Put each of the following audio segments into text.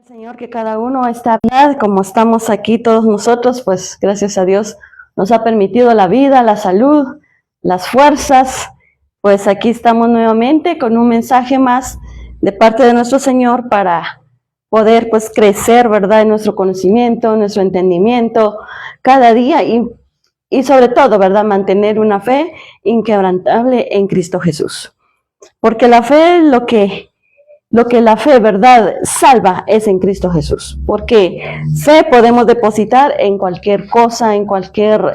Señor, que cada uno está bien, como estamos aquí todos nosotros, pues gracias a Dios nos ha permitido la vida, la salud, las fuerzas. Pues aquí estamos nuevamente con un mensaje más de parte de nuestro Señor para poder pues crecer, ¿verdad?, en nuestro conocimiento, en nuestro entendimiento cada día y sobre todo, ¿verdad?, mantener una fe inquebrantable en Cristo Jesús. Porque la fe, lo que la fe, ¿verdad?, salva es en Cristo Jesús. Porque fe podemos depositar en cualquier cosa, en cualquier, lo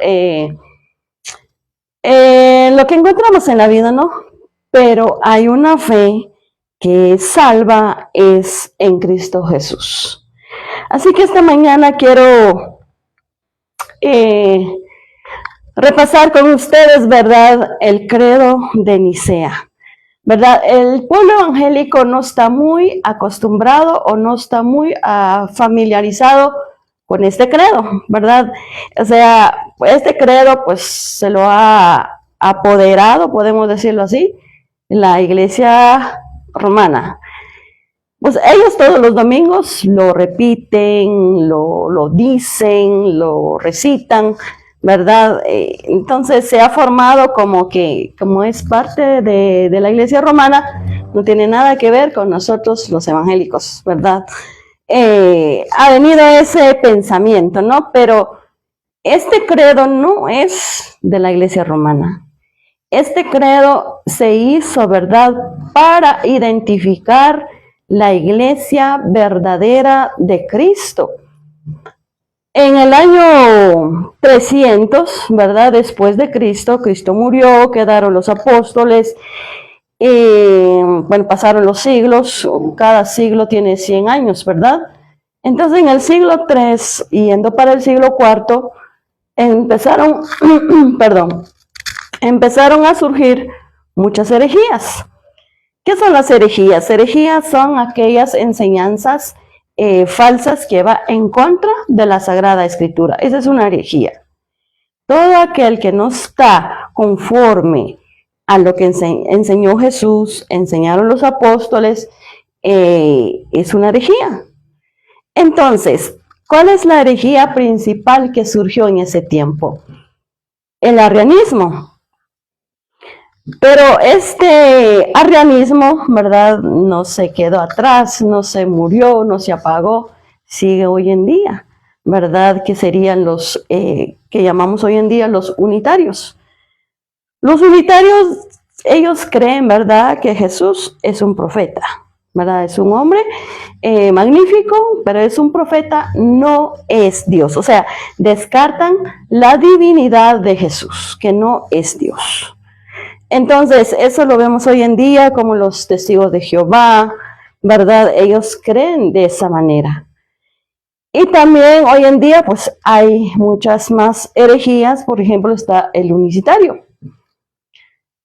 que encontramos en la vida, ¿no? Pero hay una fe que salva es en Cristo Jesús. Así que esta mañana quiero repasar con ustedes, ¿verdad?, el credo de Nicea. ¿Verdad? El pueblo evangélico no está muy acostumbrado o no está muy familiarizado con este credo, ¿verdad? O sea, este credo pues se lo ha apoderado, podemos decirlo así, la iglesia romana. Pues ellos todos los domingos lo repiten, lo dicen, lo recitan, ¿verdad? Entonces se ha formado como es parte de la iglesia romana, no tiene nada que ver con nosotros los evangélicos, ¿verdad? Ha venido ese pensamiento, ¿no? Pero este credo no es de la iglesia romana. Este credo se hizo, ¿verdad?, para identificar la iglesia verdadera de Cristo. En el año 300, ¿verdad?, después de Cristo, Cristo murió, quedaron los apóstoles, bueno, pasaron los siglos, cada siglo tiene 100 años, ¿verdad? Entonces en el siglo 3, yendo para el siglo 4, empezaron, empezaron a surgir muchas herejías. ¿Qué son las herejías? Herejías son aquellas enseñanzas falsas que va en contra de la Sagrada Escritura. Esa es una herejía. Todo aquel que no está conforme a lo que enseñó Jesús, enseñaron los apóstoles, es una herejía. Entonces, ¿cuál es la herejía principal que surgió en ese tiempo? El arrianismo. Pero este arrianismo, ¿verdad?, no se quedó atrás, no se murió, no se apagó, sigue hoy en día, ¿verdad?, que serían los que llamamos hoy en día los unitarios. Los unitarios, ellos creen, ¿verdad?, que Jesús es un profeta, ¿verdad?, es un hombre magnífico, pero es un profeta, no es Dios. O sea, descartan la divinidad de Jesús, que no es Dios. Entonces, eso lo vemos hoy en día como los testigos de Jehová, ¿verdad? Ellos creen de esa manera. Y también hoy en día, pues, hay muchas más herejías. Por ejemplo, está el unicitario.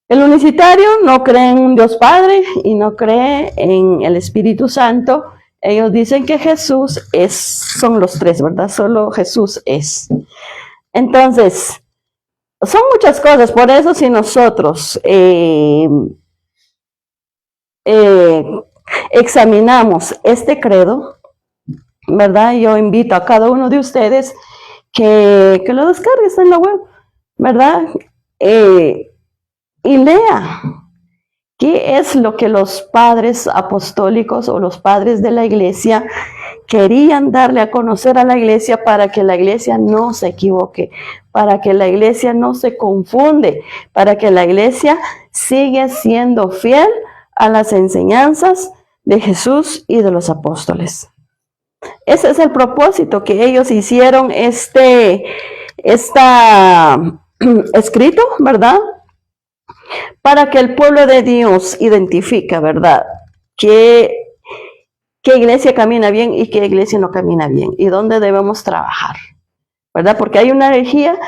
El unicitario no cree en un Dios Padre y no cree en el Espíritu Santo. Ellos dicen que Jesús son los tres, ¿verdad? Solo Jesús es. Entonces, son muchas cosas. Por eso si nosotros examinamos este credo, ¿verdad? Yo invito a cada uno de ustedes que lo descargue, está en la web, ¿verdad? Y lea qué es lo que los padres apostólicos o los padres de la iglesia querían darle a conocer a la iglesia para que la iglesia no se equivoque, para que la iglesia no se confunde, para que la iglesia siga siendo fiel a las enseñanzas de Jesús y de los apóstoles. Ese es el propósito que ellos hicieron escrito, ¿verdad?, para que el pueblo de Dios identifique, ¿verdad?, qué iglesia camina bien y qué iglesia no camina bien, y dónde debemos trabajar, ¿verdad? Porque hay una herejía,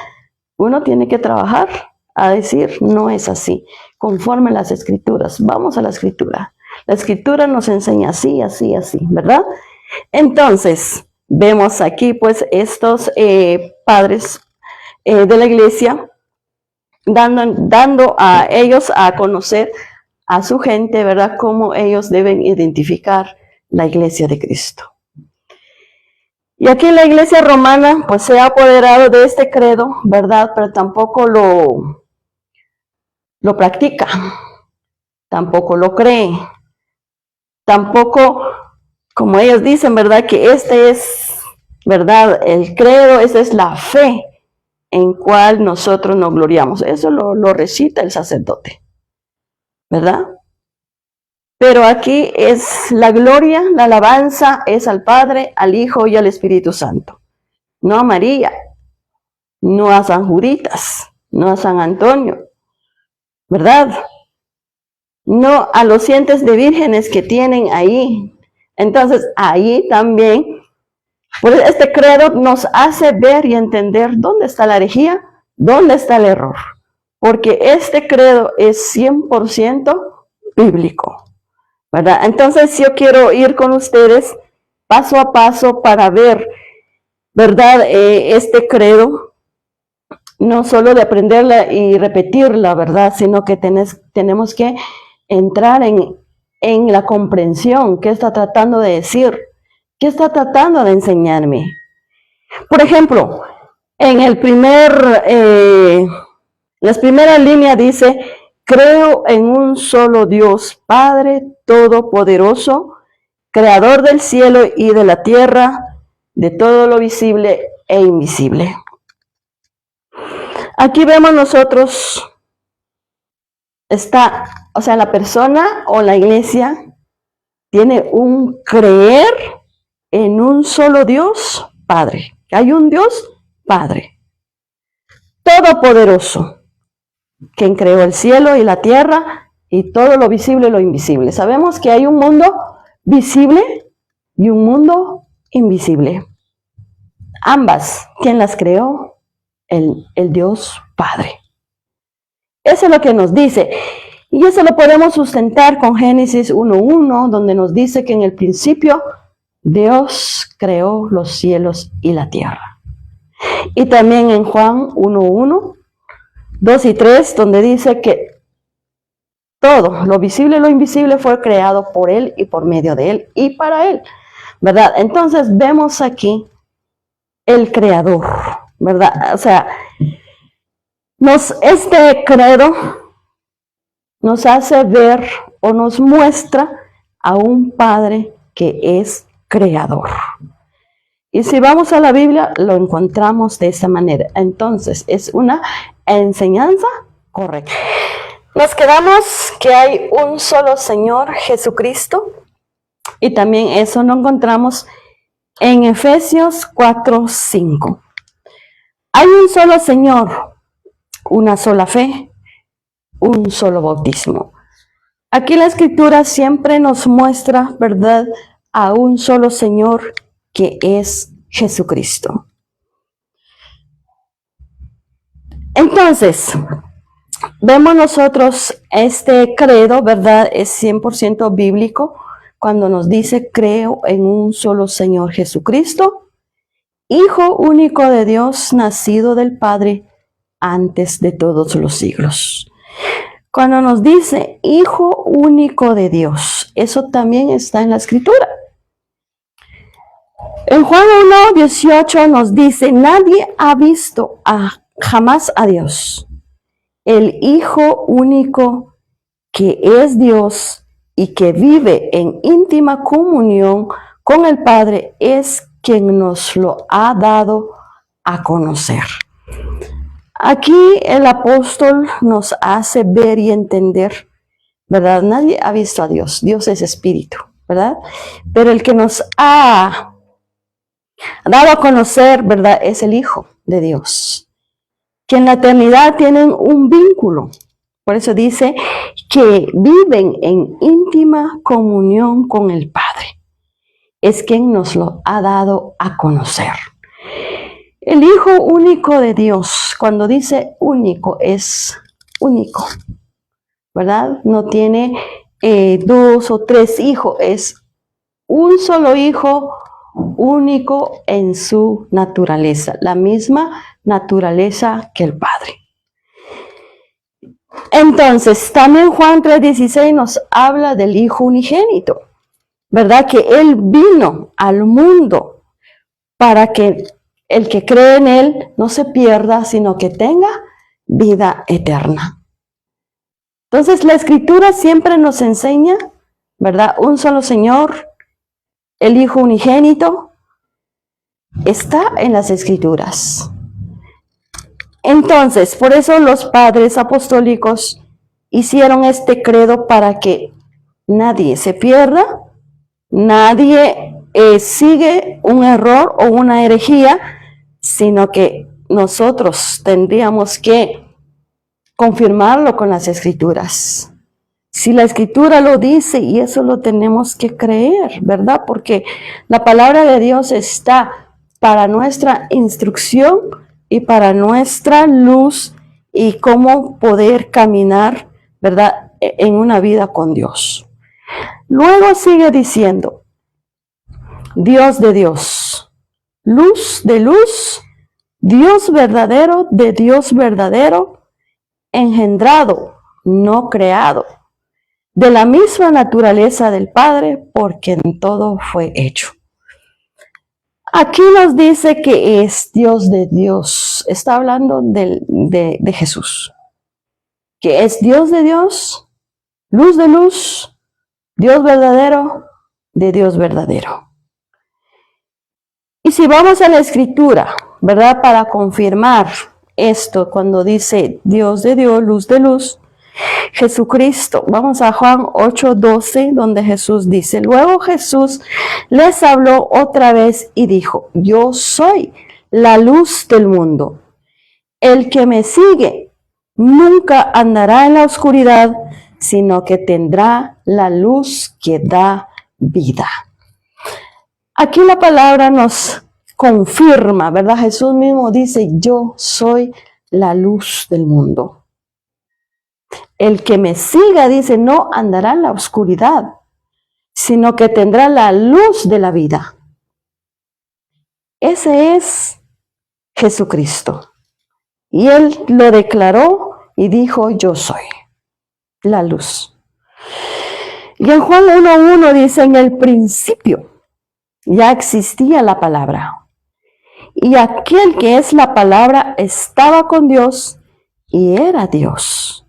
uno tiene que trabajar a decir, no es así, conforme a las escrituras, vamos a la escritura. La escritura nos enseña así, así, así, ¿verdad? Entonces, vemos aquí pues estos padres de la iglesia dando a ellos a conocer a su gente, ¿verdad?, cómo ellos deben identificar la iglesia de Cristo. Y aquí la iglesia romana pues se ha apoderado de este credo, ¿verdad? Pero tampoco lo practica, tampoco lo cree, tampoco, como ellos dicen, ¿verdad? Que este es, ¿verdad? El credo, esa es la fe en cual nosotros nos gloriamos. Eso lo recita el sacerdote, ¿verdad? Pero aquí es la gloria, la alabanza es al Padre, al Hijo y al Espíritu Santo. No a María, no a San Juditas, no a San Antonio, ¿verdad? No a los cientos de vírgenes que tienen ahí. Entonces, ahí también, pues este credo nos hace ver y entender dónde está la herejía, dónde está el error. Porque este credo es 100% bíblico, ¿verdad? Entonces, yo quiero ir con ustedes paso a paso para ver, ¿verdad? Este credo, no solo de aprenderla y repetirla, ¿verdad? Sino que tenemos que entrar en la comprensión. ¿Qué está tratando de decir? ¿Qué está tratando de enseñarme? Por ejemplo, en las primeras líneas dice: creo en un solo Dios, Padre Todopoderoso, Creador del cielo y de la tierra, de todo lo visible e invisible. Aquí vemos nosotros, la persona o la iglesia tiene un creer en un solo Dios Padre. Hay un Dios Padre, todopoderoso, quien creó el cielo y la tierra y todo lo visible y lo invisible. Sabemos que hay un mundo visible y un mundo invisible. Ambas, ¿quién las creó? El Dios Padre. Eso es lo que nos dice. Y eso lo podemos sustentar con Génesis 1:1, donde nos dice que en el principio Dios creó los cielos y la tierra. Y también en Juan 1:1, 2 y 3, donde dice que todo, lo visible y lo invisible, fue creado por Él y por medio de Él y para Él, ¿verdad? Entonces vemos aquí el Creador, ¿verdad? O sea, este credo nos hace ver o nos muestra a un Padre que es creador. Y si vamos a la Biblia, lo encontramos de esa manera. Entonces, es una enseñanza correcta. Nos quedamos que hay un solo Señor, Jesucristo, y también eso lo encontramos en Efesios 4:5. Hay un solo Señor, una sola fe, un solo bautismo. Aquí la Escritura siempre nos muestra, ¿verdad?, a un solo Señor, que es Jesucristo. Entonces, vemos nosotros este credo, ¿verdad? Es 100% bíblico cuando nos dice: creo en un solo Señor Jesucristo, Hijo único de Dios, nacido del Padre antes de todos los siglos. Cuando nos dice Hijo único de Dios, eso también está en la Escritura. En Juan 1:18 nos dice: nadie ha visto jamás a Dios. El Hijo único, que es Dios y que vive en íntima comunión con el Padre, es quien nos lo ha dado a conocer. Aquí el apóstol nos hace ver y entender, ¿verdad? Nadie ha visto a Dios. Dios es espíritu, ¿verdad? Pero el que nos ha dado a conocer, ¿verdad?, es el Hijo de Dios, que en la eternidad tienen un vínculo. Por eso dice que viven en íntima comunión con el Padre. Es quien nos lo ha dado a conocer. El Hijo único de Dios, cuando dice único, es único, ¿verdad? No tiene 2 o 3 hijos, es un solo Hijo único en su naturaleza, la misma naturaleza que el Padre. Entonces, también Juan 3:16 nos habla del Hijo unigénito, ¿verdad? Que Él vino al mundo para que el que cree en Él no se pierda, sino que tenga vida eterna. Entonces la Escritura siempre nos enseña, ¿verdad? Un solo Señor, el Hijo unigénito, está en las Escrituras. Entonces, por eso los padres apostólicos hicieron este credo para que nadie se pierda, nadie sigue un error o una herejía, sino que nosotros tendríamos que confirmarlo con las Escrituras. Si la Escritura lo dice, y eso lo tenemos que creer, ¿verdad? Porque la palabra de Dios está para nuestra instrucción y para nuestra luz y cómo poder caminar, ¿verdad?, en una vida con Dios. Luego sigue diciendo, Dios de Dios, luz de luz, Dios verdadero de Dios verdadero, engendrado, no creado, de la misma naturaleza del Padre, porque en todo fue hecho. Aquí nos dice que es Dios de Dios. Está hablando de Jesús. Que es Dios de Dios, luz de luz, Dios verdadero de Dios verdadero. Y si vamos a la Escritura, ¿verdad? Para confirmar esto, cuando dice Dios de Dios, luz de luz, Jesucristo, vamos a Juan 8:12, donde Jesús dice, luego Jesús les habló otra vez y dijo, yo soy la luz del mundo. El que me sigue nunca andará en la oscuridad, sino que tendrá la luz que da vida. Aquí la palabra nos confirma, ¿verdad? Jesús mismo dice, yo soy la luz del mundo. El que me siga, dice, no andará en la oscuridad, sino que tendrá la luz de la vida. Ese es Jesucristo. Y Él lo declaró y dijo, yo soy la luz. Y en Juan 1:1 dice, en el principio ya existía la palabra. Y aquel que es la palabra estaba con Dios y era Dios.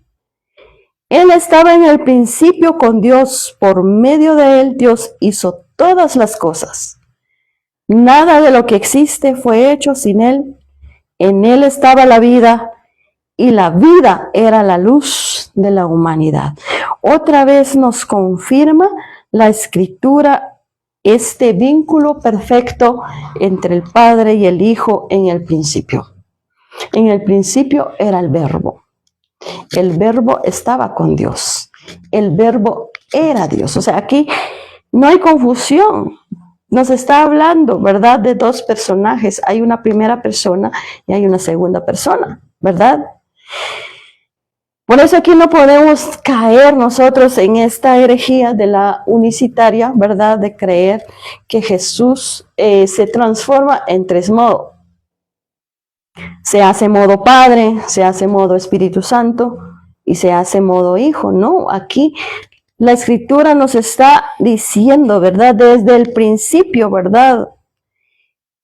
Él estaba en el principio con Dios, por medio de Él Dios hizo todas las cosas. Nada de lo que existe fue hecho sin Él. En Él estaba la vida y la vida era la luz de la humanidad. Otra vez nos confirma la Escritura este vínculo perfecto entre el Padre y el Hijo en el principio. En el principio era el Verbo. El Verbo estaba con Dios. El Verbo era Dios. O sea, aquí no hay confusión. Nos está hablando, ¿verdad?, de dos personajes. Hay una primera persona y hay una segunda persona, ¿verdad? Por eso aquí no podemos caer nosotros en esta herejía de la unicitaria, ¿verdad?, de creer que Jesús se transforma en tres modos. Se hace modo Padre, se hace modo Espíritu Santo y se hace modo Hijo. No, aquí la Escritura nos está diciendo, ¿verdad? Desde el principio, ¿verdad?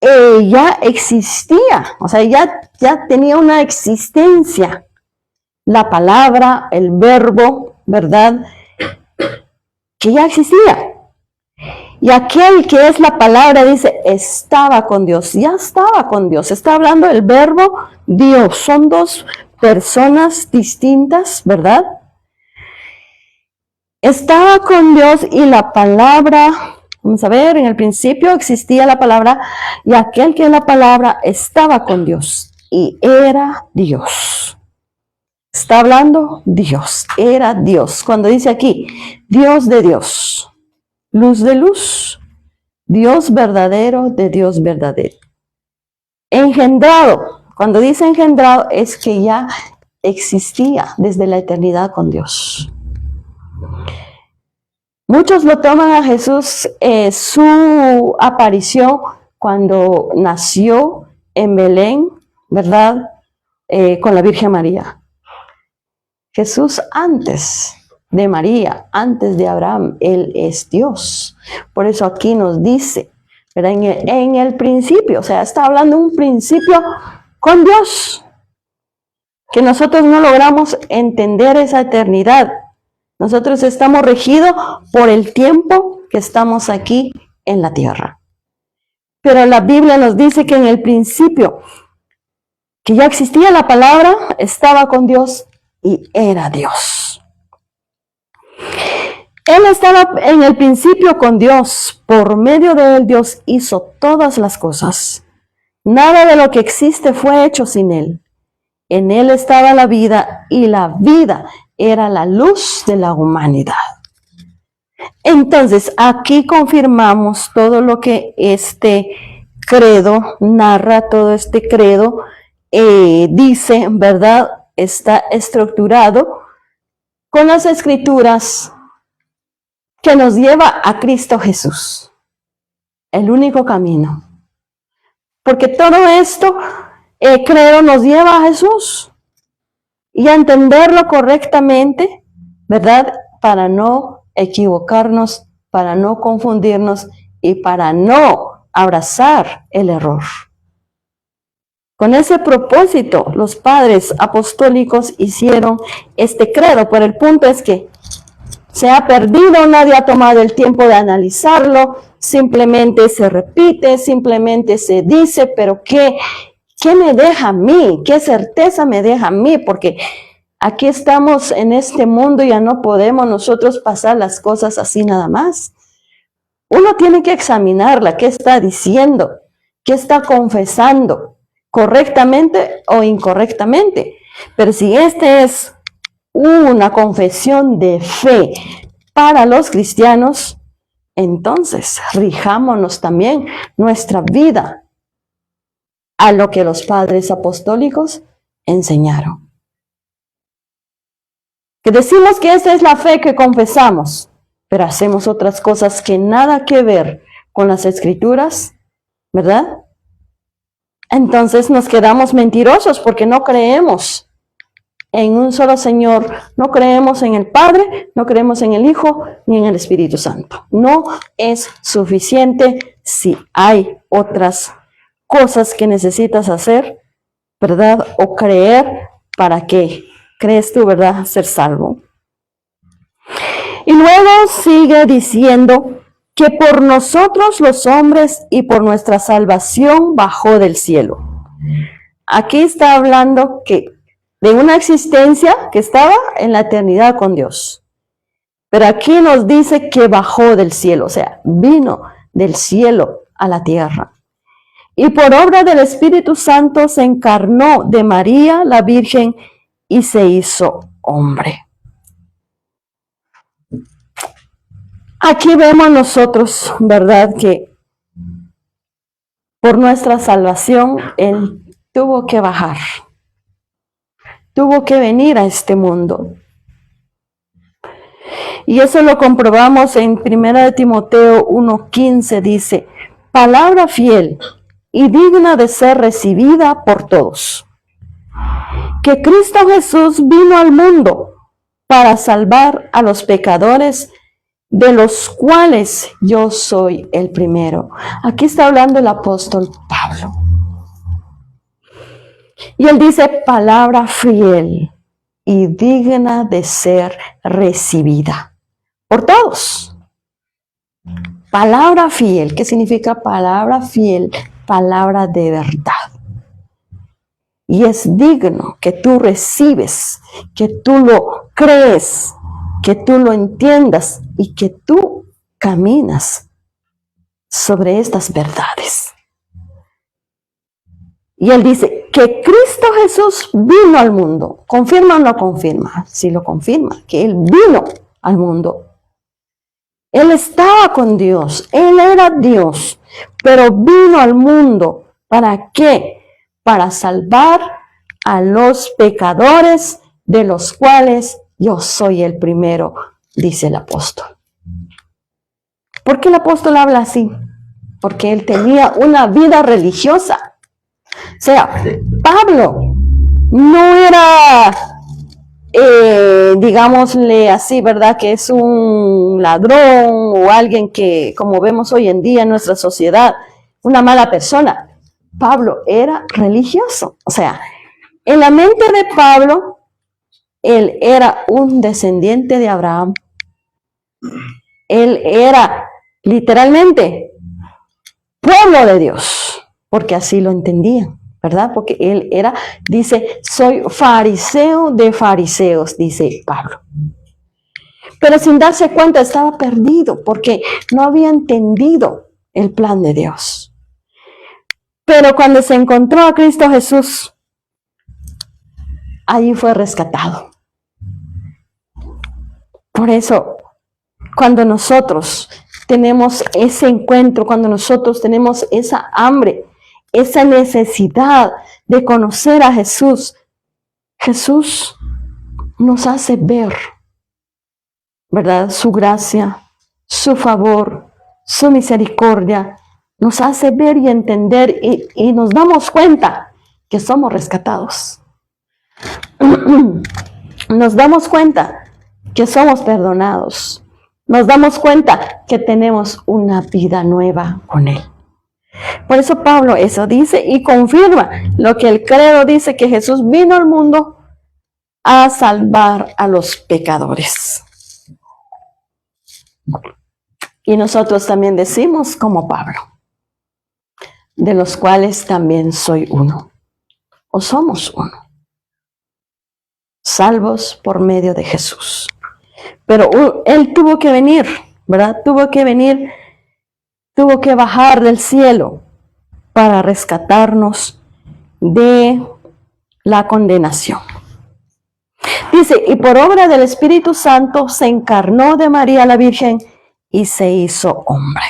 Ya existía, o sea, ya tenía una existencia. La palabra, el verbo, ¿verdad? Que ya existía. Y aquel que es la palabra dice, estaba con Dios, ya estaba con Dios. Está hablando el verbo Dios. Son dos personas distintas, ¿verdad? Estaba con Dios y la palabra, vamos a ver, en el principio existía la palabra y aquel que es la palabra estaba con Dios y era Dios. Está hablando Dios, era Dios. Cuando dice aquí, Dios de Dios. Luz de luz, Dios verdadero de Dios verdadero. Engendrado, cuando dice engendrado es que ya existía desde la eternidad con Dios. Muchos lo toman a Jesús su aparición cuando nació en Belén, ¿verdad? Con la Virgen María. Jesús antes de María, antes de Abraham, Él es Dios. Por eso aquí nos dice, ¿verdad? En el principio, o sea, está hablando de un principio con Dios, que nosotros no logramos entender esa eternidad. Nosotros estamos regidos por el tiempo que estamos aquí en la tierra. Pero la Biblia nos dice que en el principio, que ya existía la palabra, estaba con Dios y era Dios. Él estaba en el principio con Dios. Por medio de él, Dios hizo todas las cosas. Nada de lo que existe fue hecho sin él. En él estaba la vida y la vida era la luz de la humanidad. Entonces, aquí confirmamos todo lo que este credo narra, todo este credo dice, ¿verdad? Está estructurado con las escrituras que nos lleva a Cristo Jesús, el único camino. Porque todo esto, credo, nos lleva a Jesús y a entenderlo correctamente, ¿verdad? Para no equivocarnos, para no confundirnos y para no abrazar el error. Con ese propósito, los padres apostólicos hicieron este credo, pero el punto es que se ha perdido, nadie ha tomado el tiempo de analizarlo, simplemente se repite, simplemente se dice, pero ¿qué me deja a mí? ¿Qué certeza me deja a mí? Porque aquí estamos en este mundo y ya no podemos nosotros pasar las cosas así nada más. Uno tiene que examinarla, qué está diciendo, qué está confesando, correctamente o incorrectamente. Pero si este es una confesión de fe para los cristianos, entonces rijámonos también nuestra vida a lo que los padres apostólicos enseñaron. Que decimos que esa es la fe que confesamos, pero hacemos otras cosas que nada que ver con las escrituras, ¿verdad? Entonces nos quedamos mentirosos porque no creemos en un solo Señor, no creemos en el Padre, no creemos en el Hijo, ni en el Espíritu Santo. No es suficiente si hay otras cosas que necesitas hacer, ¿verdad? O creer para que crees tú, ¿verdad?, ser salvo. Y luego sigue diciendo que por nosotros los hombres y por nuestra salvación bajó del cielo. Aquí está hablando que de una existencia que estaba en la eternidad con Dios. Pero aquí nos dice que bajó del cielo, o sea, vino del cielo a la tierra. Y por obra del Espíritu Santo se encarnó de María, la Virgen, y se hizo hombre. Aquí vemos nosotros, ¿verdad?, que por nuestra salvación Él tuvo que bajar. Tuvo que venir a este mundo. Y eso lo comprobamos en 1 Timoteo 1:15, dice, palabra fiel y digna de ser recibida por todos, que Cristo Jesús vino al mundo para salvar a los pecadores, de los cuales yo soy el primero. Aquí está hablando el apóstol Pablo. Y él dice, palabra fiel y digna de ser recibida por todos. Palabra fiel, ¿qué significa palabra fiel? Palabra de verdad. Y es digno que tú recibes, que tú lo crees, que tú lo entiendas y que tú caminas sobre estas verdades. Y él dice que Cristo Jesús vino al mundo. ¿Confirma o no confirma? Sí lo confirma, que Él vino al mundo. Él estaba con Dios, Él era Dios, pero vino al mundo. ¿Para qué? Para salvar a los pecadores, de los cuales yo soy el primero, dice el apóstol. ¿Por qué el apóstol habla así? Porque él tenía una vida religiosa. O sea, Pablo no era digámosle así, ¿verdad? Que es un ladrón o alguien que, como vemos hoy en día en nuestra sociedad, una mala persona. Pablo era religioso. O sea, en la mente de Pablo, él era un descendiente de Abraham. Él era literalmente pueblo de Dios, porque así lo entendían, ¿verdad? Porque él era, dice, soy fariseo de fariseos, dice Pablo. Pero sin darse cuenta estaba perdido porque no había entendido el plan de Dios. Pero cuando se encontró a Cristo Jesús, allí fue rescatado. Por eso, cuando nosotros tenemos ese encuentro, cuando nosotros tenemos esa hambre, esa necesidad de conocer a Jesús, Jesús nos hace ver, ¿verdad? Su gracia, su favor, su misericordia, nos hace ver y entender y nos damos cuenta que somos rescatados. Nos damos cuenta que somos perdonados. Nos damos cuenta que tenemos una vida nueva con Él. Por eso Pablo eso dice y confirma lo que el credo dice, que Jesús vino al mundo a salvar a los pecadores. Y nosotros también decimos como Pablo, de los cuales también soy uno, o somos uno, salvos por medio de Jesús. Pero Él tuvo que venir, ¿verdad? Tuvo que bajar del cielo para rescatarnos de la condenación. Dice, y por obra del Espíritu Santo se encarnó de María la Virgen y se hizo hombre.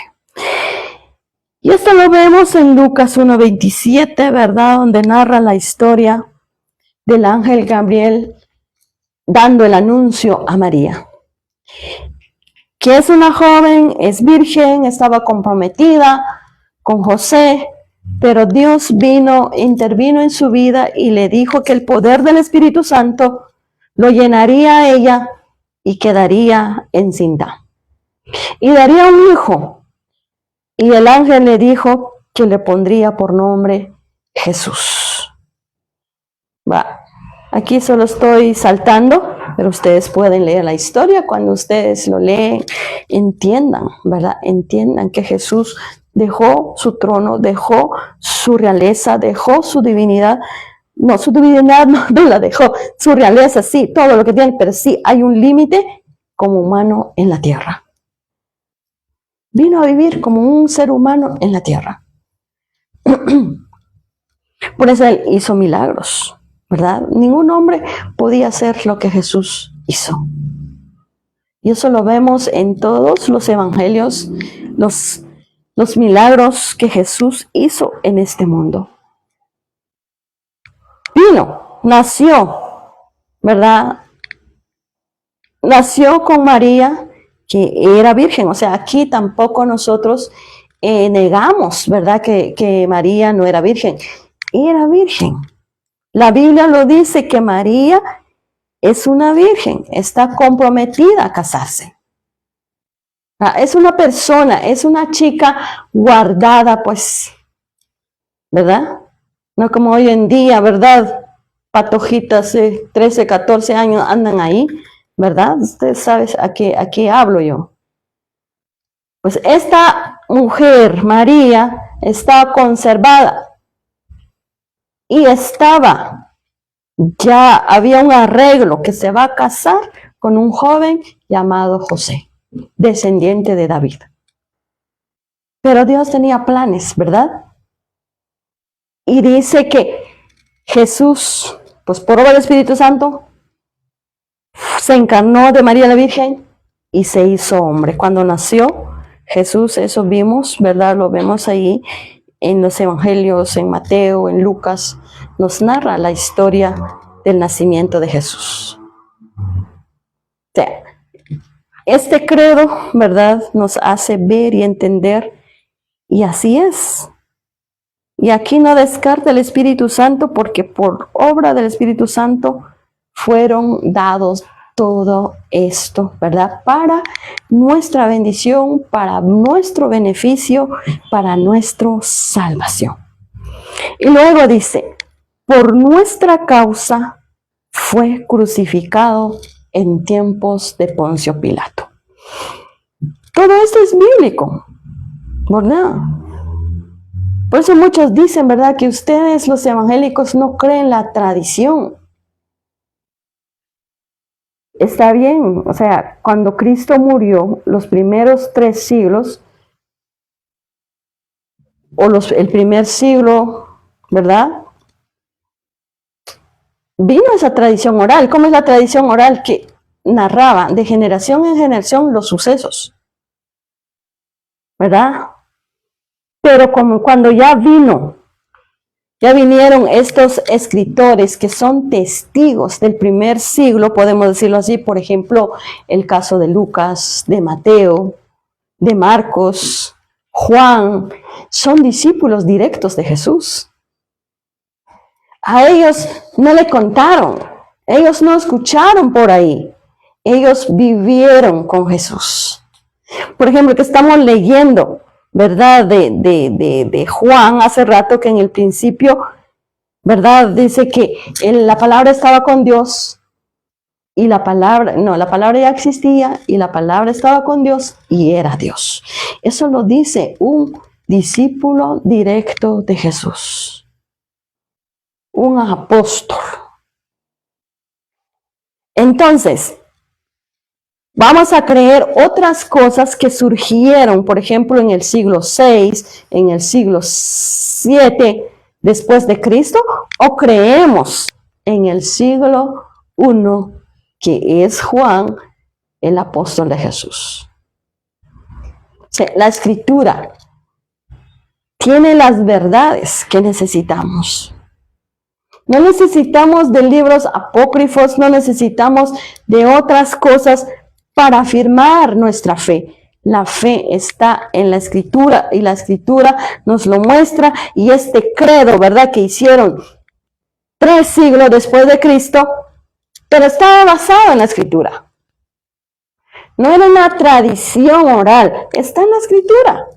Y esto lo vemos en Lucas 1:27, ¿verdad? Donde narra la historia del ángel Gabriel dando el anuncio a María, que es una joven, es virgen, estaba comprometida con José, pero Dios intervino en su vida y le dijo que el poder del Espíritu Santo lo llenaría a ella y quedaría encinta. Y daría un hijo. Y el ángel le dijo que le pondría por nombre Jesús. Aquí solo estoy saltando, pero ustedes pueden leer la historia. Cuando ustedes lo leen, entiendan, ¿verdad? Entiendan que Jesús dejó su trono, dejó su realeza, dejó su divinidad. No, su divinidad no la dejó. Su realeza, sí, todo lo que tiene, pero sí hay un límite como humano en la tierra. Vino a vivir como un ser humano en la tierra. Por eso Él hizo milagros, ¿verdad? Ningún hombre podía hacer lo que Jesús hizo. Y eso lo vemos en todos los evangelios, los milagros que Jesús hizo en este mundo. Vino, nació, ¿verdad? Nació con María, que era virgen. O sea, aquí tampoco nosotros negamos, ¿verdad? Que María no era virgen. Era virgen. La Biblia lo dice que María es una virgen, está comprometida a casarse. Es una persona, es una chica guardada, pues, ¿verdad? No como hoy en día, ¿verdad? Patojitas de 13, 14 años andan ahí, ¿verdad? Ustedes saben a qué hablo yo. Pues esta mujer, María, está conservada y ya había un arreglo que se va a casar con un joven llamado José, descendiente de David. Pero Dios tenía planes, ¿verdad? Y dice que Jesús, pues por obra del Espíritu Santo, se encarnó de María la Virgen y se hizo hombre. Cuando nació Jesús, eso vimos, ¿verdad? Lo vemos ahí en los evangelios, en Mateo, en Lucas, nos narra la historia del nacimiento de Jesús. O sea, este credo, ¿verdad?, nos hace ver y entender, y así es. Y aquí no descarta el Espíritu Santo, porque por obra del Espíritu Santo fueron dados todo esto, ¿verdad? Para nuestra bendición, para nuestro beneficio, para nuestra salvación. Y luego dice, por nuestra causa fue crucificado en tiempos de Poncio Pilato. Todo esto es bíblico, ¿verdad? Por eso muchos dicen, ¿verdad?, que ustedes los evangélicos no creen la tradición. Está bien, o sea, cuando Cristo murió, los primeros 3 siglos, o el primer siglo, ¿verdad?, vino esa tradición oral. ¿Cómo es la tradición oral? Que narraba de generación en generación los sucesos, ¿verdad? Pero como cuando ya vinieron estos escritores que son testigos del primer siglo, podemos decirlo así, por ejemplo, el caso de Lucas, de Mateo, de Marcos, Juan, son discípulos directos de Jesús. A ellos no le contaron, ellos no escucharon por ahí, ellos vivieron con Jesús. Por ejemplo, que estamos leyendo, ¿verdad? De Juan hace rato, que en el principio, ¿verdad?, dice que la palabra estaba con Dios y la palabra ya existía y la palabra estaba con Dios y era Dios. Eso lo dice un discípulo directo de Jesús, un apóstol. Entonces, vamos a creer otras cosas que surgieron, por ejemplo, en el siglo VI, en el siglo VII después de Cristo, o creemos en el siglo I, que es Juan, el apóstol de Jesús. O sea, la Escritura tiene las verdades que necesitamos. No necesitamos de libros apócrifos, no necesitamos de otras cosas para afirmar nuestra fe. La fe está en la Escritura y la Escritura nos lo muestra, y este credo, ¿verdad?, que hicieron 3 siglos después de Cristo, pero estaba basado en la Escritura. No era una tradición oral, está en la Escritura.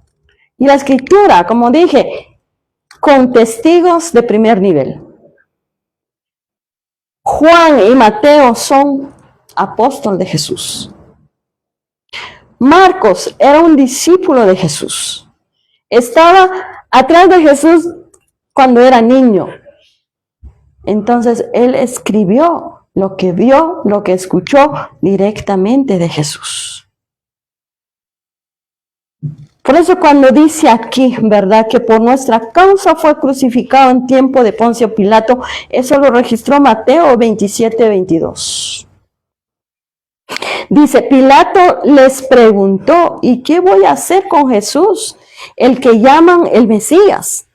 Y la Escritura, como dije, con testigos de primer nivel. Juan y Mateo son apóstoles de Jesús. Marcos era un discípulo de Jesús. Estaba atrás de Jesús cuando era niño. Entonces él escribió lo que vio, lo que escuchó directamente de Jesús. Por eso cuando dice aquí, ¿verdad?, que por nuestra causa fue crucificado en tiempo de Poncio Pilato, eso lo registró Mateo 27:22. Dice, Pilato les preguntó, ¿y qué voy a hacer con Jesús, el que llaman el Mesías?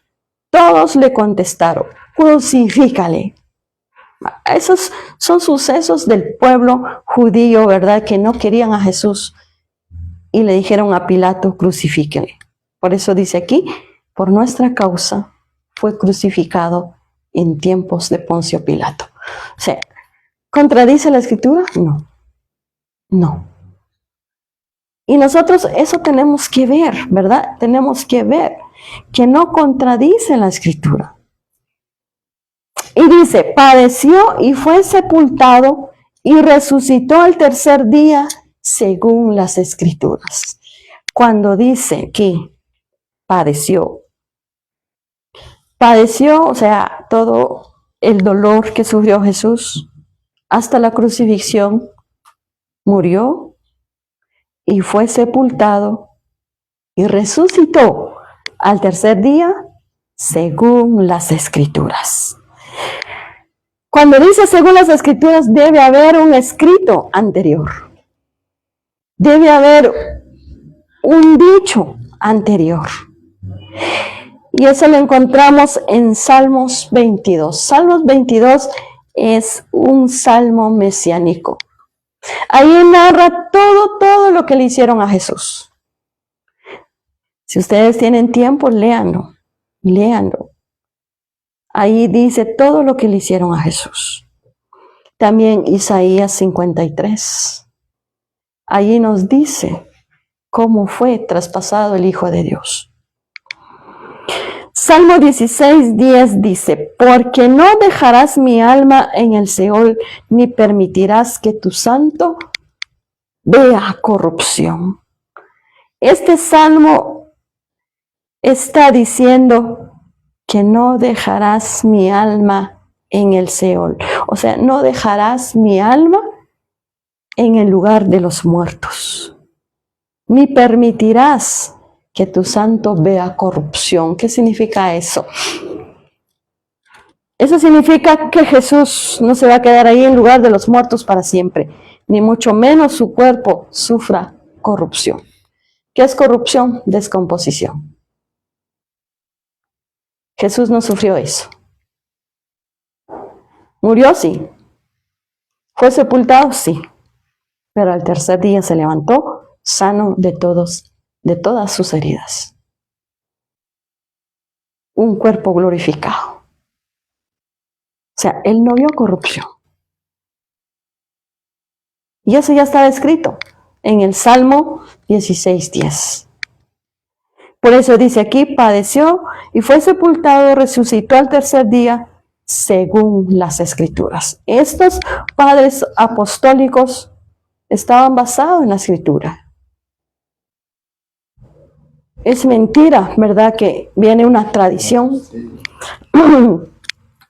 Todos le contestaron, crucifícale. Esos son sucesos del pueblo judío, ¿verdad?, que no querían a Jesús. Y le dijeron a Pilato, crucifíquele. Por eso dice aquí, por nuestra causa fue crucificado en tiempos de Poncio Pilato. O sea, ¿contradice la Escritura? No. No. Y nosotros eso tenemos que ver, ¿verdad? Tenemos que ver que no contradice la Escritura. Y dice, padeció y fue sepultado y resucitó al tercer día según las Escrituras. Cuando dice que padeció, o sea, todo el dolor que sufrió Jesús hasta la crucifixión, murió y fue sepultado y resucitó al tercer día según las Escrituras. Cuando dice según las Escrituras, debe haber un escrito anterior. Debe haber un dicho anterior. Y eso lo encontramos en Salmos 22. Salmos 22 es un salmo mesiánico. Ahí narra todo lo que le hicieron a Jesús. Si ustedes tienen tiempo, léanlo. Ahí dice todo lo que le hicieron a Jesús. También Isaías 53. Allí nos dice cómo fue traspasado el Hijo de Dios. Salmo 16:10 dice, porque no dejarás mi alma en el Seol, ni permitirás que tu santo vea corrupción. Este salmo está diciendo que no dejarás mi alma en el Seol. O sea, no dejarás mi alma en el lugar de los muertos, ni permitirás que tu santo vea corrupción. ¿Qué significa eso? Eso significa que Jesús no se va a quedar ahí en lugar de los muertos para siempre, ni mucho menos su cuerpo sufra corrupción. ¿Qué es corrupción? Descomposición. Jesús no sufrió eso. Murió, sí. Fue sepultado, sí. Pero al tercer día se levantó sano de todas sus heridas. Un cuerpo glorificado. O sea, él no vio corrupción. Y eso ya estaba escrito en el Salmo 16:10. Por eso dice aquí, padeció y fue sepultado, resucitó al tercer día, según las Escrituras. Estos padres apostólicos estaban basados en la Escritura. Es mentira, ¿verdad? Que viene una tradición.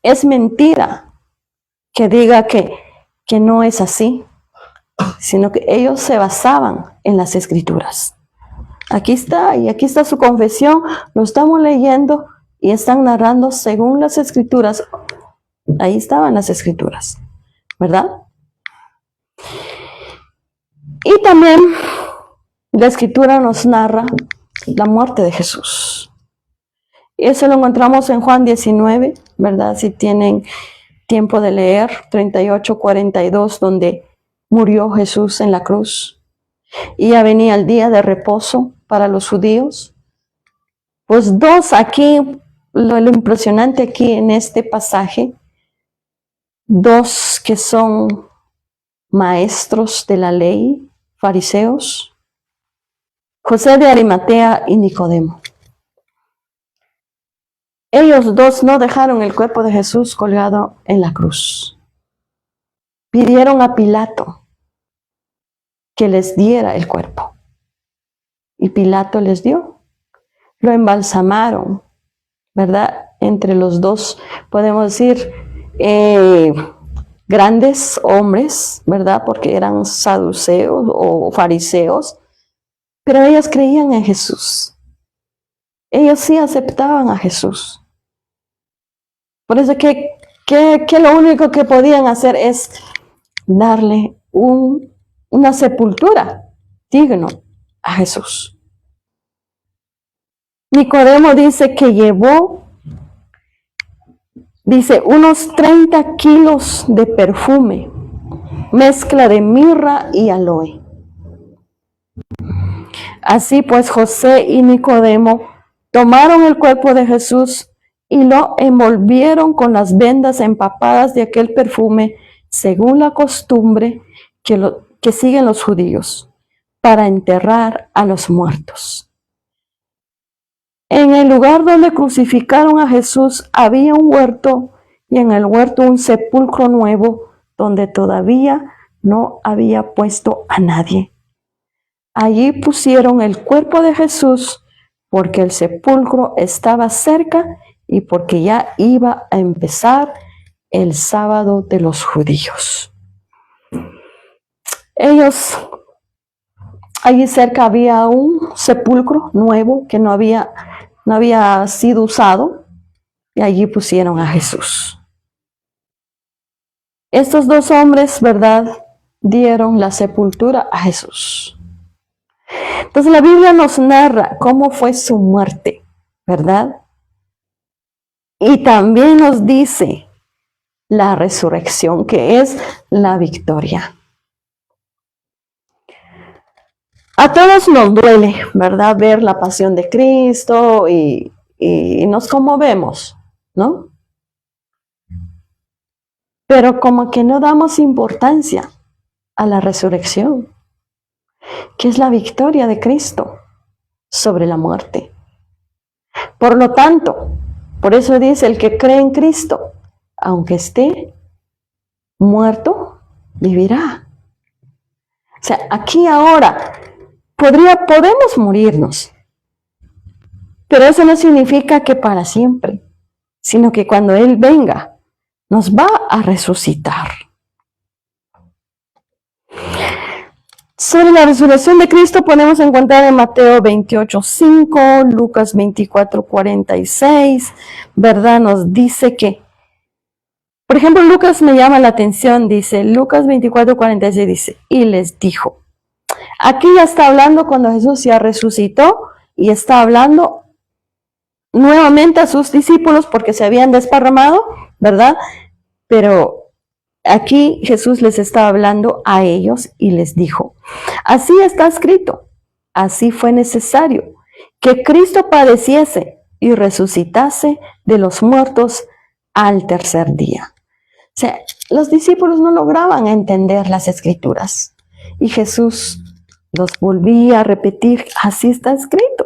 Es mentira que diga que no es así, sino que ellos se basaban en las Escrituras. Aquí está, y aquí está su confesión, lo estamos leyendo y están narrando según las Escrituras. Ahí estaban las Escrituras, ¿verdad? Y también la Escritura nos narra la muerte de Jesús. Eso lo encontramos en Juan 19, ¿verdad? Si tienen tiempo de leer, 38-42, donde murió Jesús en la cruz. Y ya venía el día de reposo para los judíos. Pues dos aquí, lo impresionante aquí en este pasaje, dos que son maestros de la ley, fariseos, José de Arimatea y Nicodemo. Ellos dos no dejaron el cuerpo de Jesús colgado en la cruz. Pidieron a Pilato que les diera el cuerpo. Y Pilato les dio. Lo embalsamaron, ¿verdad? Entre los dos, podemos decir, grandes hombres, ¿verdad? Porque eran saduceos o fariseos, pero ellos creían en Jesús. Ellos sí aceptaban a Jesús. Por eso que lo único que podían hacer es darle una sepultura digno a Jesús. Nicodemo dice que llevó, unos 30 kilos de perfume, mezcla de mirra y aloe. Así pues, José y Nicodemo tomaron el cuerpo de Jesús y lo envolvieron con las vendas empapadas de aquel perfume, según la costumbre que siguen los judíos, para enterrar a los muertos. En el lugar donde crucificaron a Jesús había un huerto, y en el huerto un sepulcro nuevo, donde todavía no había puesto a nadie. Allí pusieron el cuerpo de Jesús, porque el sepulcro estaba cerca y porque ya iba a empezar el sábado de los judíos. Allí cerca había un sepulcro nuevo que no había sido usado, y allí pusieron a Jesús. Estos dos hombres, ¿verdad?, dieron la sepultura a Jesús. Entonces la Biblia nos narra cómo fue su muerte, ¿verdad? Y también nos dice la resurrección, que es la victoria. A todos nos duele, ¿verdad?, ver la pasión de Cristo y nos conmovemos, ¿no? pero como que no damos importancia a la resurrección, que es la victoria de Cristo sobre la muerte. Por lo tanto, por eso dice, el que cree en Cristo, aunque esté muerto, vivirá. O sea, aquí ahora podemos morirnos, pero eso no significa que para siempre, sino que cuando Él venga, nos va a resucitar. Sobre la resurrección de Cristo podemos encontrar en Mateo 28:5, Lucas 24:46, ¿verdad? Nos dice que, por ejemplo, Lucas me llama la atención, dice, Lucas 24:46 dice, y les dijo, aquí ya está hablando cuando Jesús ya resucitó y está hablando nuevamente a sus discípulos porque se habían desparramado, ¿verdad? Pero aquí Jesús les estaba hablando a ellos y les dijo, así está escrito, así fue necesario que Cristo padeciese y resucitase de los muertos al tercer día. O sea, los discípulos no lograban entender las escrituras y Jesús los volvía a repetir, así está escrito.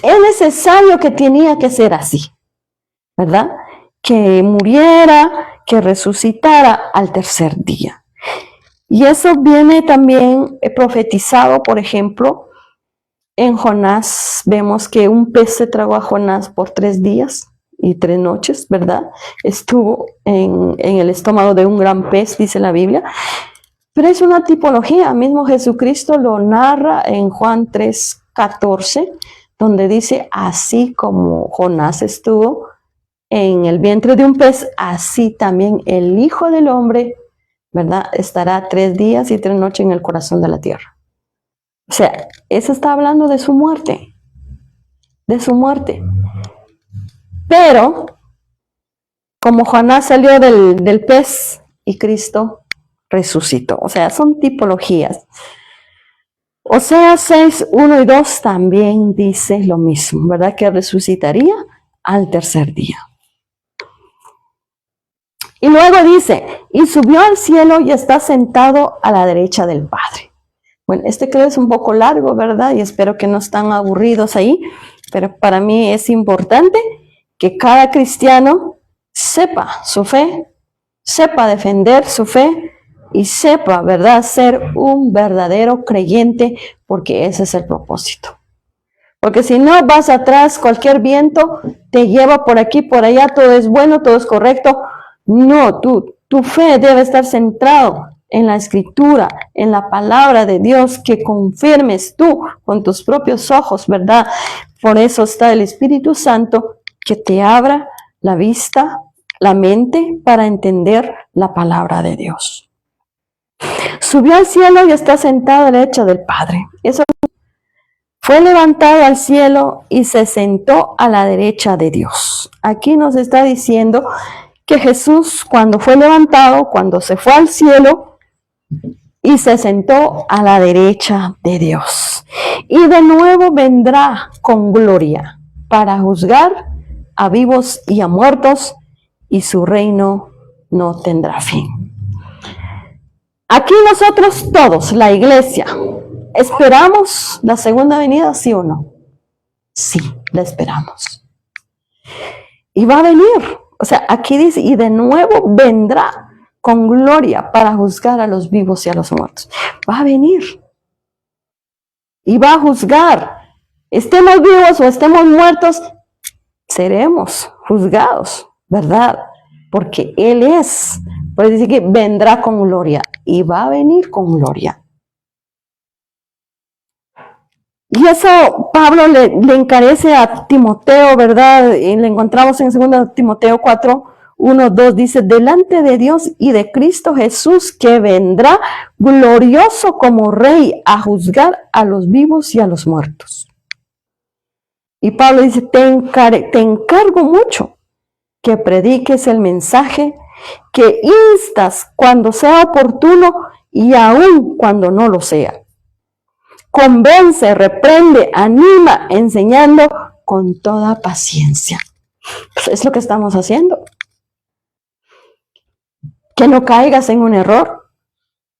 Es necesario que tenía que ser así, ¿verdad? Que muriera, que resucitara al tercer día. Y eso viene también profetizado, por ejemplo, en Jonás. Vemos que un pez se tragó a Jonás por 3 días y 3 noches, ¿verdad? Estuvo en el estómago de un gran pez, dice la Biblia. Pero es una tipología. Mismo Jesucristo lo narra en Juan 3:14, donde dice, así como Jonás estuvo en el vientre de un pez, así también el Hijo del Hombre, ¿verdad? Estará 3 días y 3 noches en el corazón de la tierra. O sea, eso está hablando de su muerte, de su muerte. Pero, como Jonás salió del pez y Cristo resucitó. O sea, son tipologías. Oseas 6:1 y 2 también dice lo mismo, ¿verdad? Que resucitaría al tercer día. Y luego dice, y subió al cielo y está sentado a la derecha del Padre. Bueno, creo es un poco largo, ¿verdad? Y espero que no están aburridos ahí, pero para mí es importante que cada cristiano sepa su fe, sepa defender su fe y sepa, ¿verdad?, ser un verdadero creyente, porque ese es el propósito. Porque si no vas atrás, cualquier viento te lleva por aquí, por allá, todo es bueno, todo es correcto. No, tu fe debe estar centrado en la escritura, en la palabra de Dios, que confirmes tú con tus propios ojos, ¿verdad? Por eso está el Espíritu Santo, que te abra la vista, la mente, para entender la palabra de Dios. Subió al cielo y está sentado a la derecha del Padre. Eso fue levantado al cielo y se sentó a la derecha de Dios. Aquí nos está diciendo que Jesús, cuando fue levantado, cuando se fue al cielo y se sentó a la derecha de Dios, y de nuevo vendrá con gloria para juzgar a vivos y a muertos, y su reino no tendrá fin. Aquí nosotros todos, la iglesia, ¿esperamos la segunda venida, sí o no? Sí, la esperamos. Y va a venir. O sea, aquí dice, y de nuevo vendrá con gloria para juzgar a los vivos y a los muertos. Va a venir. Y va a juzgar. Estemos vivos o estemos muertos, seremos juzgados, ¿verdad? Porque Él es. Puede decir que vendrá con gloria y va a venir con gloria. Y eso Pablo le encarece a Timoteo, ¿verdad? Y le encontramos en 2 Timoteo 4:1-2, dice, delante de Dios y de Cristo Jesús, que vendrá glorioso como Rey a juzgar a los vivos y a los muertos. Y Pablo dice, te encargo mucho que prediques el mensaje, que instas cuando sea oportuno y aún cuando no lo sea. Convence, reprende, anima, enseñando con toda paciencia. Pues es lo que estamos haciendo. que no caigas en un error,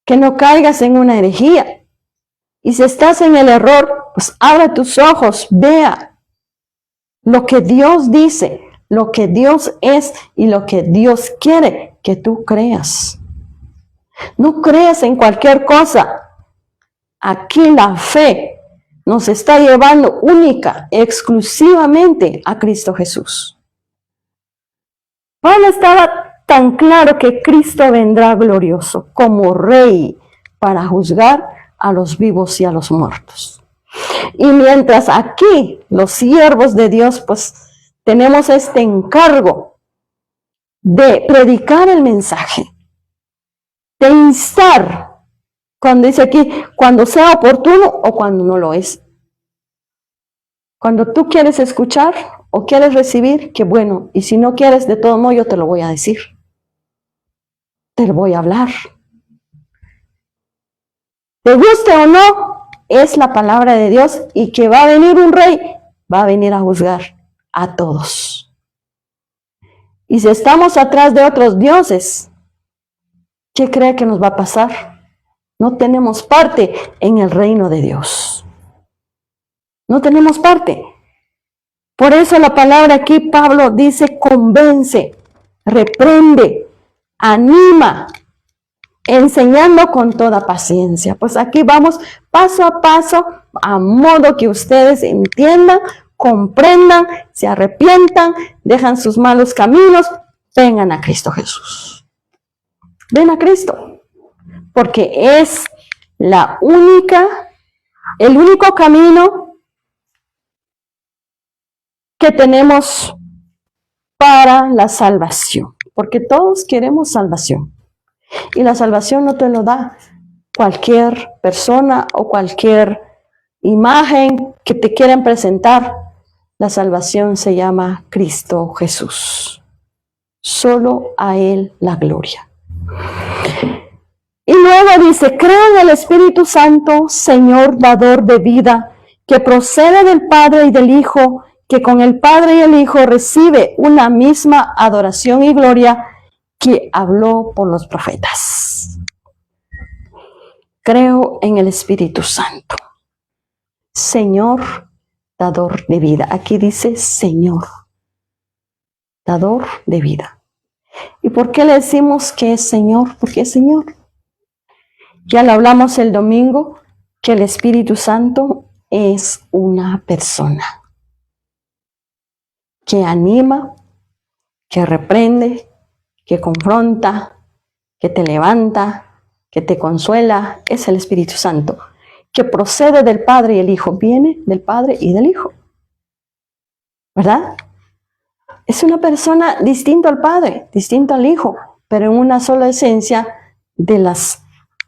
que no caigas en una herejía. Y si estás en el error, pues abre tus ojos, vea lo que Dios dice, lo que Dios es y lo que Dios quiere que tú creas. No creas en cualquier cosa. Aquí la fe nos está llevando única, exclusivamente a Cristo Jesús. Pablo estaba tan claro que Cristo vendrá glorioso como Rey para juzgar a los vivos y a los muertos. Y mientras aquí los siervos de Dios pues tenemos este encargo de predicar el mensaje, de instar, cuando dice aquí, cuando sea oportuno o cuando no lo es. Cuando tú quieres escuchar o quieres recibir, qué bueno. Y si no quieres, de todo modo yo te lo voy a decir. Te lo voy a hablar. Te guste o no, es la palabra de Dios y que va a venir un rey, va a venir a juzgar a todos. Y si estamos atrás de otros dioses, ¿qué cree que nos va a pasar? No tenemos parte en el reino de Dios. No tenemos parte. Por eso la palabra aquí, Pablo dice, convence, reprende, anima, enseñando con toda paciencia. Pues aquí vamos paso a paso, a modo que ustedes entiendan, comprendan, se arrepientan, dejan sus malos caminos, vengan a Cristo Jesús. Ven a Cristo, porque es el único camino que tenemos para la salvación, porque todos queremos salvación. Y la salvación no te lo da cualquier persona o cualquier imagen que te quieran presentar. La salvación se llama Cristo Jesús. Solo a Él la gloria. Y luego dice, creo en el Espíritu Santo, Señor, dador de vida, que procede del Padre y del Hijo, que con el Padre y el Hijo recibe una misma adoración y gloria, que habló por los profetas. Creo en el Espíritu Santo, Señor, dador de vida. Aquí dice Señor, dador de vida. ¿Y por qué le decimos que es Señor? Porque es Señor. Ya lo hablamos el domingo, que el Espíritu Santo es una persona que anima, que reprende, que confronta, que te levanta, que te consuela. Es el Espíritu Santo, que procede del Padre y el Hijo. Viene del Padre y del Hijo, ¿verdad? Es una persona distinta al Padre, distinta al Hijo, pero en una sola esencia de las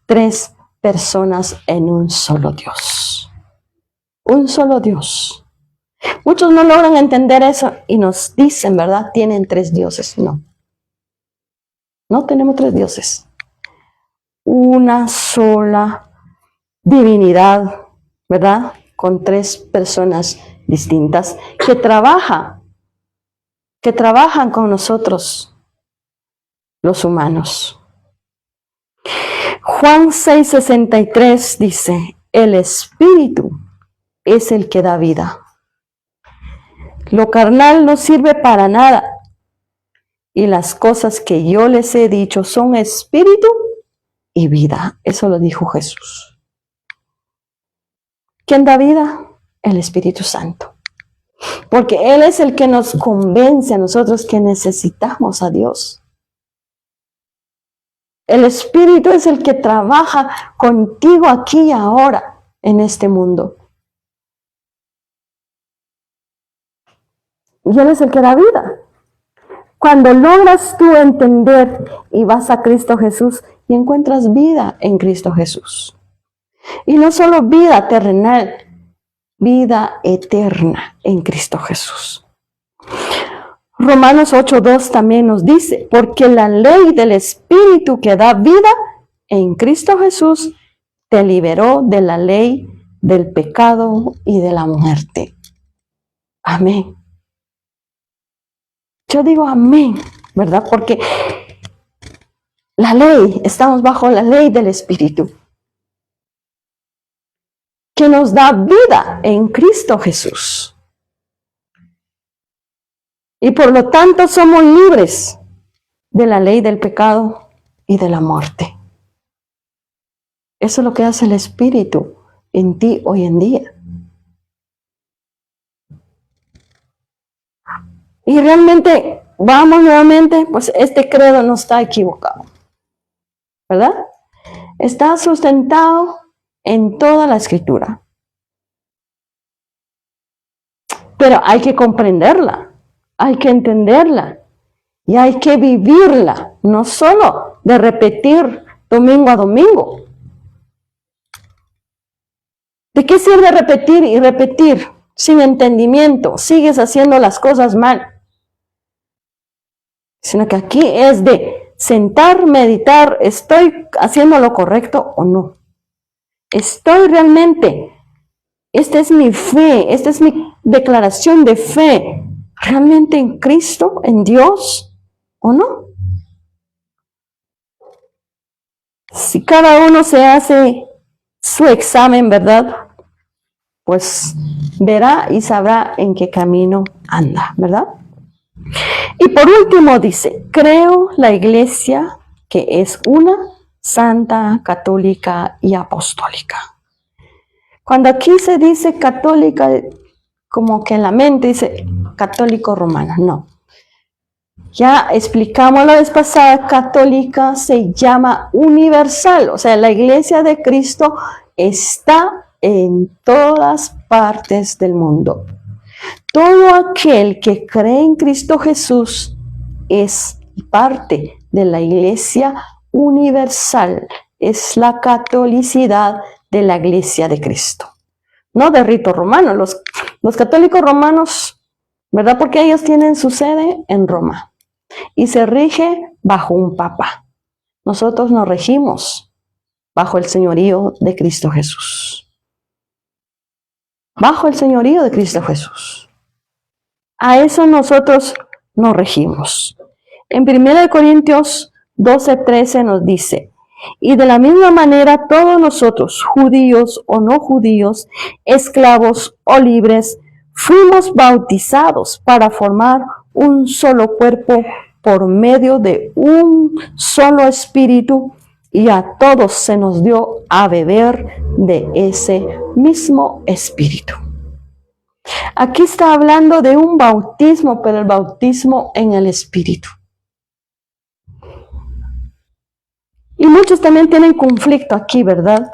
tres personas en un solo Dios. Un solo Dios. Muchos no logran entender eso y nos dicen, ¿verdad? Tienen tres dioses. No. No tenemos tres dioses. Una sola divinidad, ¿verdad? Con tres personas distintas que trabajan con nosotros, los humanos. Juan 6:63 dice, el Espíritu es el que da vida. Lo carnal no sirve para nada. Y las cosas que yo les he dicho son espíritu y vida. Eso lo dijo Jesús. ¿Quién da vida? El Espíritu Santo. Porque Él es el que nos convence a nosotros que necesitamos a Dios. El Espíritu es el que trabaja contigo aquí y ahora en este mundo. Y Él es el que da vida. Cuando logras tú entender y vas a Cristo Jesús y encuentras vida en Cristo Jesús. Y no solo vida terrenal, vida eterna en Cristo Jesús. Romanos 8:2 también nos dice, porque la ley del Espíritu que da vida en Cristo Jesús te liberó de la ley del pecado y de la muerte. Amén. Yo digo amén, ¿verdad? Porque la ley, estamos bajo la ley del Espíritu, que nos da vida en Cristo Jesús. Y por lo tanto somos libres de la ley del pecado y de la muerte. Eso es lo que hace el Espíritu en ti hoy en día. Y realmente, vamos nuevamente, pues este credo no está equivocado, ¿verdad? Está sustentado en toda la Escritura. Pero hay que comprenderla, hay que entenderla y hay que vivirla, no solo de repetir domingo a domingo. ¿De qué sirve repetir y repetir sin entendimiento? Sigues haciendo las cosas mal. Sino que aquí es de sentar, meditar, ¿estoy haciendo lo correcto o no? ¿Estoy realmente, esta es mi fe, esta es mi declaración de fe, realmente en Cristo, en Dios o no? Si cada uno se hace su examen, ¿verdad? Pues verá y sabrá en qué camino anda, ¿verdad? Y por último dice, creo la iglesia que es una, santa, católica y apostólica. Cuando aquí se dice católica, como que en la mente dice católico romana, no. Ya explicamos la vez pasada, católica se llama universal, o sea, la iglesia de Cristo está en todas partes del mundo. Todo aquel que cree en Cristo Jesús es parte de la iglesia universal, es la catolicidad de la iglesia de Cristo. No de rito romano, los católicos romanos, ¿verdad? Porque ellos tienen su sede en Roma y se rige bajo un papa. Nosotros nos regimos bajo el señorío de Cristo Jesús. Bajo el señorío de Cristo Jesús. A eso nosotros nos regimos. En 1 Corintios 12:13 nos dice, y de la misma manera todos nosotros, judíos o no judíos, esclavos o libres, fuimos bautizados para formar un solo cuerpo por medio de un solo espíritu, y a todos se nos dio a beber de ese mismo espíritu. Aquí está hablando de un bautismo, pero el bautismo en el Espíritu. Y muchos también tienen conflicto aquí, ¿verdad?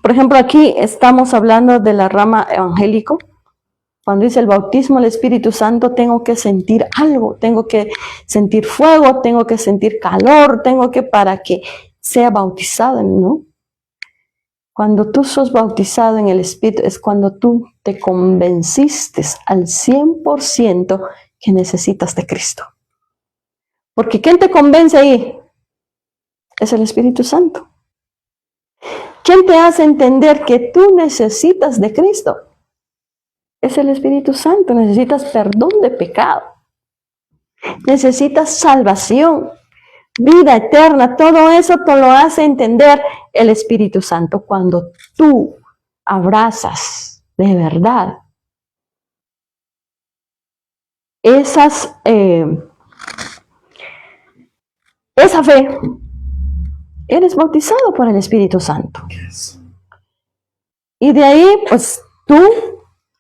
Por ejemplo, aquí estamos hablando de la rama evangélico. Cuando dice el bautismo del Espíritu Santo, tengo que sentir algo, tengo que sentir fuego, tengo que sentir calor, para que sea bautizado, ¿no? Cuando tú sos bautizado en el Espíritu es cuando tú te convenciste al 100% que necesitas de Cristo. Porque ¿quién te convence ahí? Es el Espíritu Santo. ¿Quién te hace entender que tú necesitas de Cristo? Es el Espíritu Santo. Necesitas perdón de pecado. Necesitas salvación, vida eterna. Todo eso te lo hace entender el Espíritu Santo cuando tú abrazas de verdad esa fe. Eres bautizado por el Espíritu Santo. Y de ahí, pues tú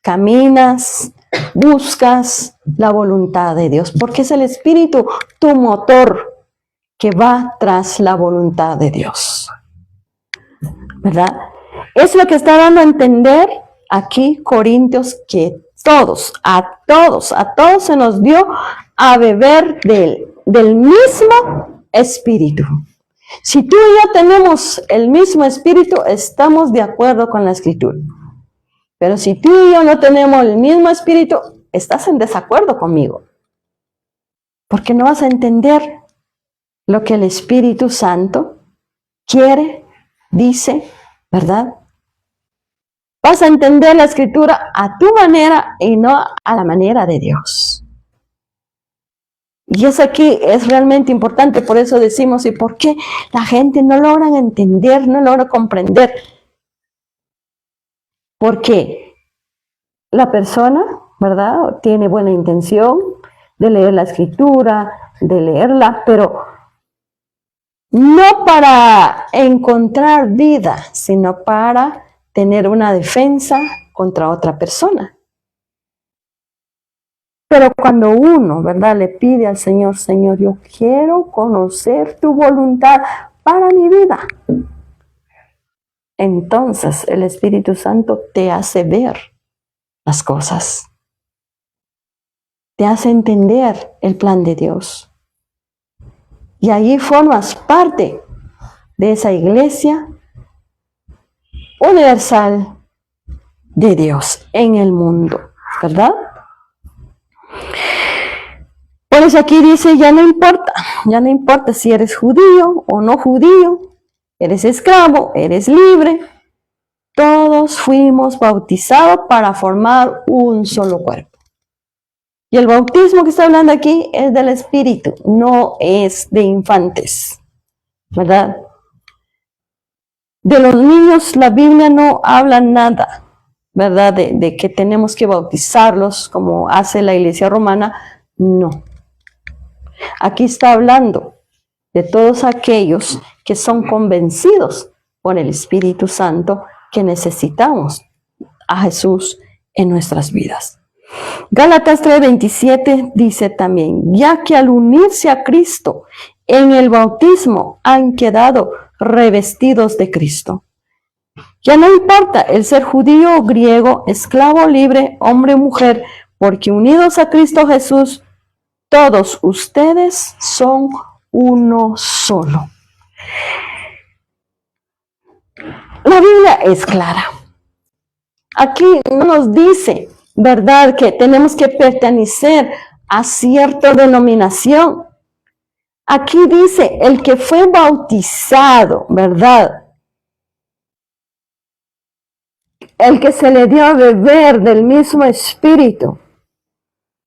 caminas, buscas la voluntad de Dios, porque es el Espíritu tu motor que va tras la voluntad de Dios. ¿Verdad? Es lo que está dando a entender aquí Corintios, que a todos se nos dio a beber del mismo Espíritu. Si tú y yo tenemos el mismo Espíritu, estamos de acuerdo con la Escritura. Pero si tú y yo no tenemos el mismo Espíritu, estás en desacuerdo conmigo. Porque no vas a entender lo que el Espíritu Santo quiere, dice, ¿verdad? Vas a entender la Escritura a tu manera y no a la manera de Dios. Y eso aquí es realmente importante, por eso decimos, ¿y por qué la gente no logra entender, no logra comprender? Porque la persona, ¿verdad?, tiene buena intención de leer la escritura, de leerla, pero no para encontrar vida, sino para tener una defensa contra otra persona. Pero cuando uno, ¿verdad?, le pide al Señor, Señor, yo quiero conocer tu voluntad para mi vida, entonces el Espíritu Santo te hace ver las cosas, te hace entender el plan de Dios. Y allí formas parte de esa iglesia universal de Dios en el mundo, ¿verdad? Por eso aquí dice, ya no importa si eres judío o no judío, eres esclavo, eres libre, todos fuimos bautizados para formar un solo cuerpo. Y el bautismo que está hablando aquí es del Espíritu, no es de infantes, ¿verdad? De los niños la Biblia no habla nada, ¿verdad? De que tenemos que bautizarlos como hace la Iglesia Romana, no. Aquí está hablando de todos aquellos que son convencidos por el Espíritu Santo que necesitamos a Jesús en nuestras vidas. Gálatas 3:27 dice también, ya que al unirse a Cristo en el bautismo han quedado revestidos de Cristo. Ya no importa el ser judío o griego, esclavo o libre, hombre o mujer, porque unidos a Cristo Jesús, todos ustedes son uno solo. La Biblia es clara. Aquí no nos dice, ¿verdad?, que tenemos que pertenecer a cierta denominación. Aquí dice, el que fue bautizado, ¿verdad?, el que se le dio a beber del mismo Espíritu,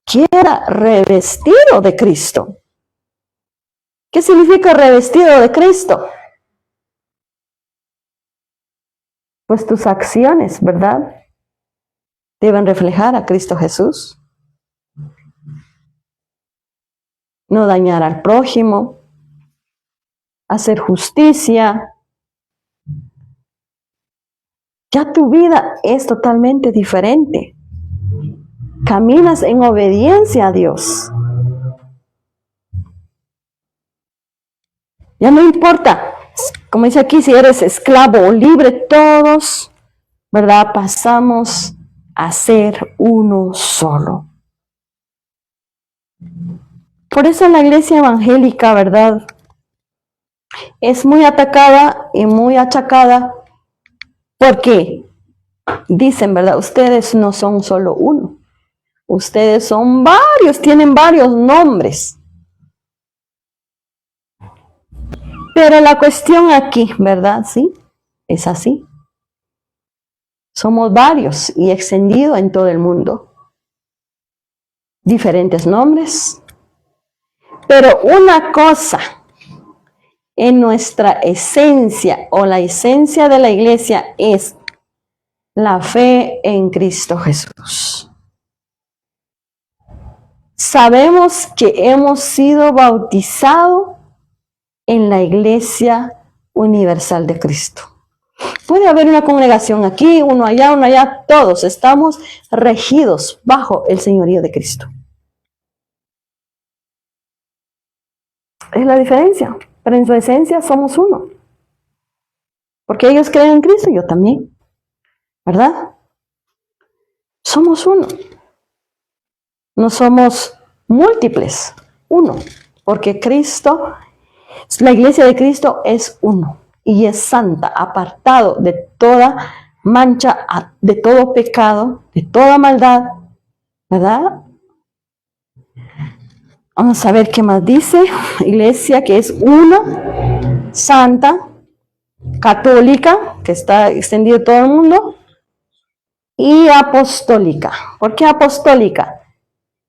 queda revestido de Cristo. ¿Qué significa revestido de Cristo? Pues tus acciones, ¿verdad?, deben reflejar a Cristo Jesús. No dañar al prójimo, hacer justicia. Ya tu vida es totalmente diferente. Caminas en obediencia a Dios. Ya no importa, como dice aquí, si eres esclavo o libre, todos, ¿verdad?, pasamos a ser uno solo. Por eso la iglesia evangélica, ¿verdad?, es muy atacada y muy achacada, porque dicen, ¿verdad?, ustedes no son solo uno, ustedes son varios, tienen varios nombres. Pero la cuestión aquí, ¿verdad?, sí, es así. Somos varios y extendidos en todo el mundo. Diferentes nombres. Pero una cosa, en nuestra esencia o la esencia de la iglesia es la fe en Cristo Jesús. Sabemos que hemos sido bautizados en la iglesia universal de Cristo. Puede haber una congregación aquí, uno allá, todos estamos regidos bajo el señorío de Cristo. Es la diferencia, pero en su esencia somos uno. Porque ellos creen en Cristo, yo también, ¿verdad? Somos uno. No somos múltiples, uno. Porque Cristo, la iglesia de Cristo es uno. Y es santa, apartado de toda mancha, de todo pecado, de toda maldad, ¿verdad? Vamos a ver qué más dice. Iglesia que es una, santa, católica, que está extendido en todo el mundo, y apostólica. ¿Por qué apostólica?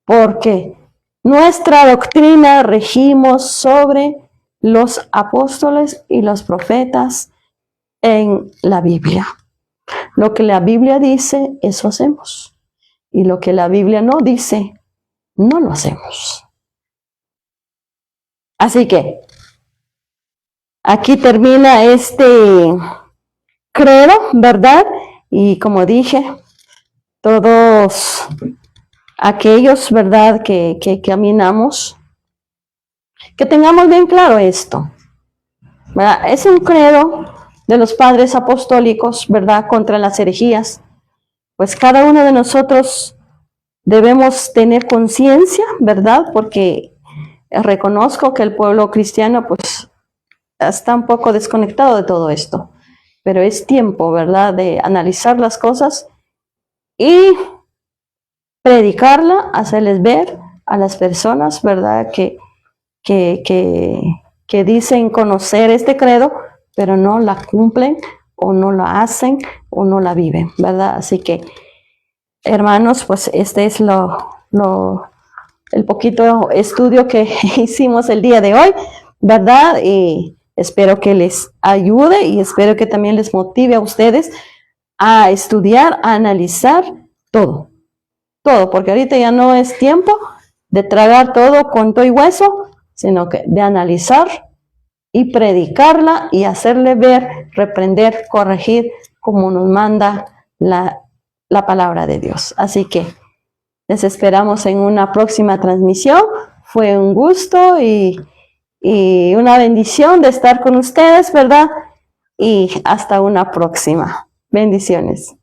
Porque Nuestra doctrina regimos sobre los apóstoles y los profetas en la Biblia. Lo que la Biblia dice, eso hacemos. Y lo que la Biblia no dice, no lo hacemos. Así que, aquí termina este credo, ¿verdad? Y como dije, todos aquellos, ¿verdad?, que caminamos, que tengamos bien claro esto, ¿verdad? Es un credo de los padres apostólicos, ¿verdad?, contra las herejías. Pues cada uno de nosotros debemos tener conciencia, ¿verdad? Porque reconozco que el pueblo cristiano, pues, está un poco desconectado de todo esto. Pero es tiempo, ¿verdad?, de analizar las cosas y predicarla, hacerles ver a las personas, ¿verdad?, que dicen conocer este credo, pero no la cumplen, o no la hacen, o no la viven, ¿verdad? Así que, hermanos, pues este es el poquito estudio que hicimos el día de hoy, ¿verdad? Y espero que les ayude y espero que también les motive a ustedes a estudiar, a analizar todo, porque ahorita ya no es tiempo de tragar todo con todo y hueso, sino que de analizar y predicarla y hacerle ver, reprender, corregir, como nos manda la palabra de Dios. Así que les esperamos en una próxima transmisión. Fue un gusto y una bendición de estar con ustedes, ¿verdad? Y hasta una próxima. Bendiciones.